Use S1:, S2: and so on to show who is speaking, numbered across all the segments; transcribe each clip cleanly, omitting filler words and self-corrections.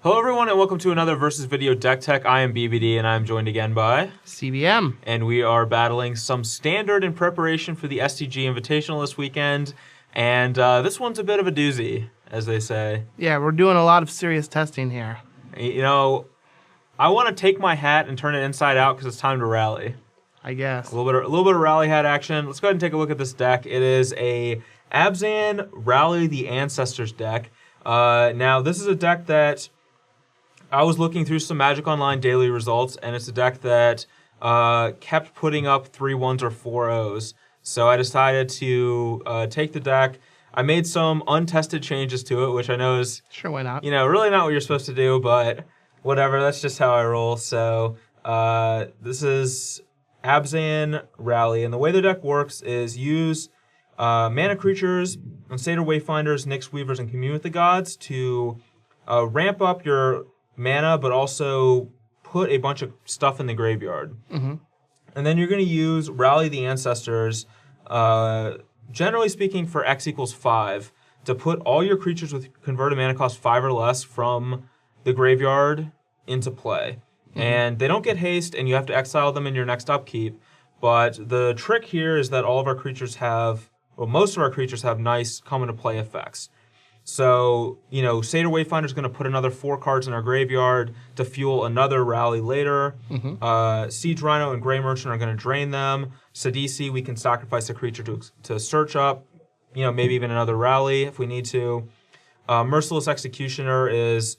S1: Hello everyone and welcome to another Versus Video Deck Tech. I am BBD and I'm joined again by
S2: CBM.
S1: And we are battling some standard in preparation for the STG Invitational this weekend. And this one's a bit of a doozy, as they say.
S2: Yeah, we're doing a lot of serious testing here.
S1: You know, I want to take my hat and turn it inside out because it's time to rally.
S2: I guess.
S1: A little bit of rally hat action. Let's go ahead and take a look at this deck. It is a Abzan Rally the Ancestors deck. Now, this is a deck that I was looking through some Magic Online daily results, and it's a deck that kept putting up 3 1s or 4 0s. So I decided to take the deck. I made some untested changes to it, which I know is
S2: Sure, why not?
S1: really not what you're supposed to do, but whatever. That's just how I roll. So this is Abzan Rally, and the way the deck works is use mana creatures, Satyr Wayfinders, Nyx Weavers, and Commune with the Gods to ramp up your mana, but also put a bunch of stuff in the graveyard.
S2: Mm-hmm.
S1: And then you're going to use Rally the Ancestors, generally speaking for X equals 5, to put all your creatures with converted mana cost 5 or less from the graveyard into play. Mm-hmm. And they don't get haste, and you have to exile them in your next upkeep. But the trick here is that all of our creatures have, well, most of our creatures have nice come into play effects. So, Satyr Wayfinder is going to put another 4 cards in our graveyard to fuel another rally later. Mm-hmm. Siege Rhino and Grey Merchant are going to drain them. Sidisi, we can sacrifice a creature to search up, maybe even another rally if we need to. Merciless Executioner is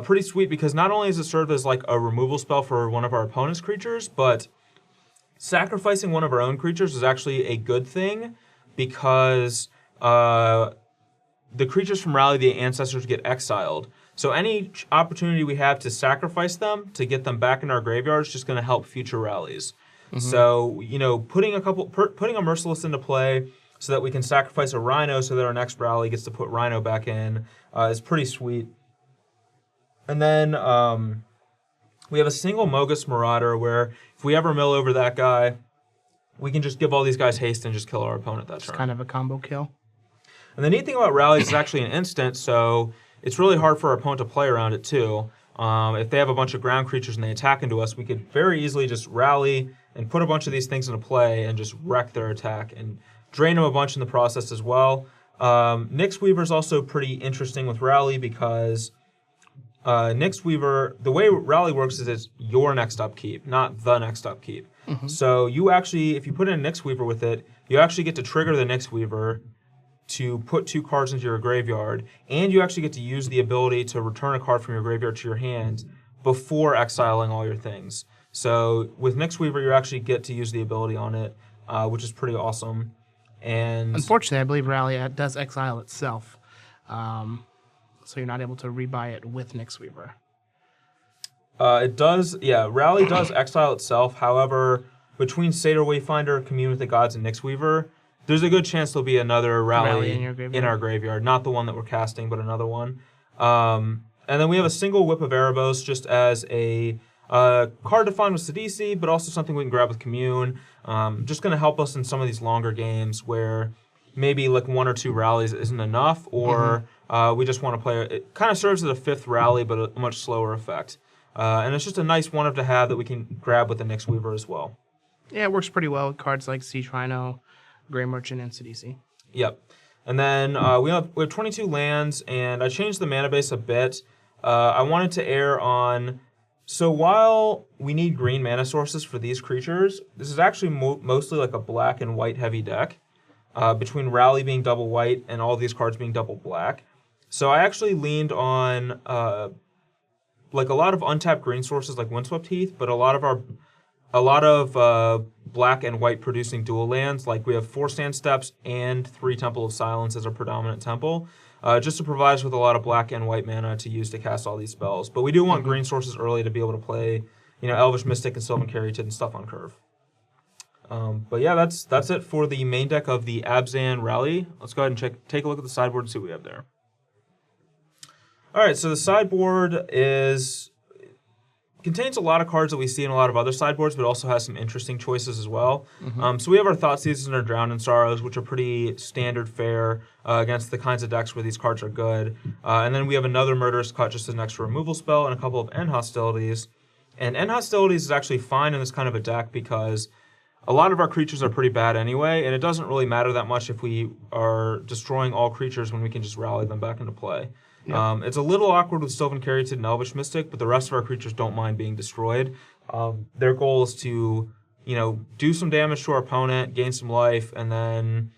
S1: pretty sweet because not only does it serve as like a removal spell for one of our opponent's creatures, but sacrificing one of our own creatures is actually a good thing because the creatures from Rally the Ancestors get exiled. So any opportunity we have to sacrifice them to get them back in our graveyard is just going to help future rallies. Mm-hmm. So, putting a Merciless into play so that we can sacrifice a Rhino so that our next rally gets to put Rhino back in is pretty sweet. And then we have a single Mogus Marauder where if we ever mill over that guy, we can just give all these guys haste and just kill our opponent that turn.
S2: It's kind of a combo kill.
S1: And the neat thing about rallies is actually an instant, so it's really hard for our opponent to play around it too. If they have a bunch of ground creatures and they attack into us, we could very easily just rally and put a bunch of these things into play and just wreck their attack and drain them a bunch in the process as well. Nyx Weaver is also pretty interesting with rally because Nyx Weaver, the way rally works is it's your next upkeep, not the next upkeep. Mm-hmm. So you actually, if you put in a Nyx Weaver with it, you actually get to trigger the Nyx Weaver to put 2 cards into your graveyard, and you actually get to use the ability to return a card from your graveyard to your hand before exiling all your things. So with Nyx Weaver, you actually get to use the ability on it, which is pretty awesome. And
S2: unfortunately, I believe Rally does exile itself, so you're not able to rebuy it with Nyx Weaver.
S1: It does, yeah, Rally does exile itself. However, between Satyr Wayfinder, Commune with the Gods, and Nyx Weaver, there's a good chance there'll be another rally in our graveyard. Not the one that we're casting, but another one. And then we have a single Whip of Erebos just as a card to find with Sidisi, but also something we can grab with Commune. Just going to help us in some of these longer games where maybe like 1 or 2 rallies isn't enough, or we just want to play. It kind of serves as a 5th rally, but a much slower effect. And it's just a nice one to have that we can grab with the Nyx Weaver as well.
S2: Yeah, it works pretty well with cards like Siege Rhino, Grey Merchant, and Sidisi.
S1: Yep. And then we have 22 lands, and I changed the mana base a bit. I wanted to err on... So while we need green mana sources for these creatures, this is actually mostly like a black and white heavy deck, between Rally being double white and all these cards being double black. So I actually leaned on like a lot of untapped green sources like Windswept Heath, but a lot of black and white producing dual lands, like we have 4 Sand Steps and 3 Temple of Silence as our predominant temple, just to provide us with a lot of black and white mana to use to cast all these spells. But we do want green sources early to be able to play, Elvish Mystic and Sylvan Caryatid and stuff on curve. But yeah, that's it for the main deck of the Abzan Rally. Let's go ahead and take a look at the sideboard and see what we have there. All right, so the sideboard is contains a lot of cards that we see in a lot of other sideboards, but also has some interesting choices as well. So we have our Thoughtseize and our Drowned in Sorrows, which are pretty standard fare against the kinds of decks where these cards are good. And then we have another Murderous Cut just as an extra removal spell and a couple of End Hostilities. And End Hostilities is actually fine in this kind of a deck because a lot of our creatures are pretty bad anyway, and it doesn't really matter that much if we are destroying all creatures when we can just rally them back into play. Yep. It's a little awkward with Sylvan Caryatid and Elvish Mystic, but the rest of our creatures don't mind being destroyed. Their goal is to, do some damage to our opponent, gain some life, and then,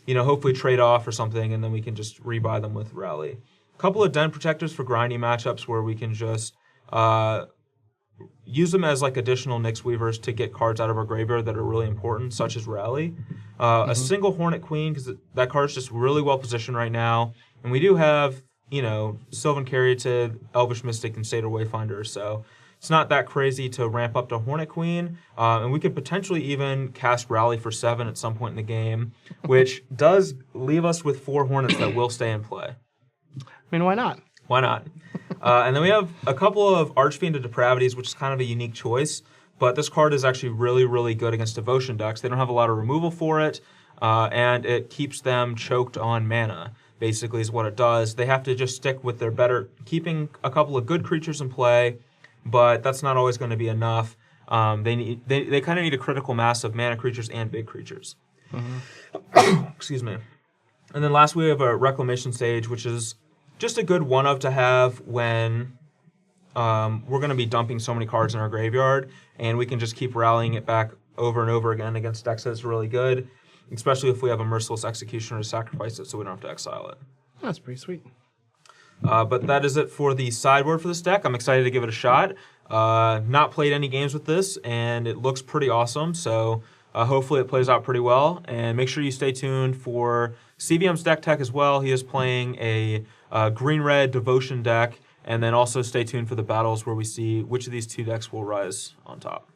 S1: hopefully trade off or something, and then we can just rebuy them with Rally. A couple of Den Protectors for grindy matchups where we can just use them as like additional Nyx Weavers to get cards out of our graveyard that are really important, such as Rally. A single Hornet Queen, because that card's just really well positioned right now. And we do have, Sylvan Caryatid, Elvish Mystic, and Satyr Wayfinder, so it's not that crazy to ramp up to Hornet Queen. And we could potentially even cast Rally for 7 at some point in the game, which does leave us with 4 Hornets that will stay in play.
S2: I mean, why not?
S1: Why not? And then we have a couple of Archfiend of Depravities, which is kind of a unique choice. But this card is actually really, really good against Devotion decks. They don't have a lot of removal for it, and it keeps them choked on mana, basically is what it does. They have to just stick with their keeping a couple of good creatures in play, but that's not always going to be enough. They kind of need a critical mass of mana creatures and big creatures. Excuse me. And then last we have a Reclamation Sage, which is just a good one-of to have when we're going to be dumping so many cards in our graveyard, and we can just keep rallying it back over and over again against decks that's really good, especially if we have a Merciless Executioner to sacrifice it so we don't have to exile it.
S2: That's pretty sweet.
S1: But that is it for the sideboard for this deck. I'm excited to give it a shot. Not played any games with this, and it looks pretty awesome, so hopefully it plays out pretty well. And make sure you stay tuned for CVM's deck tech as well. He is playing a green-red Devotion deck, and then also stay tuned for the battles where we see which of these two decks will rise on top.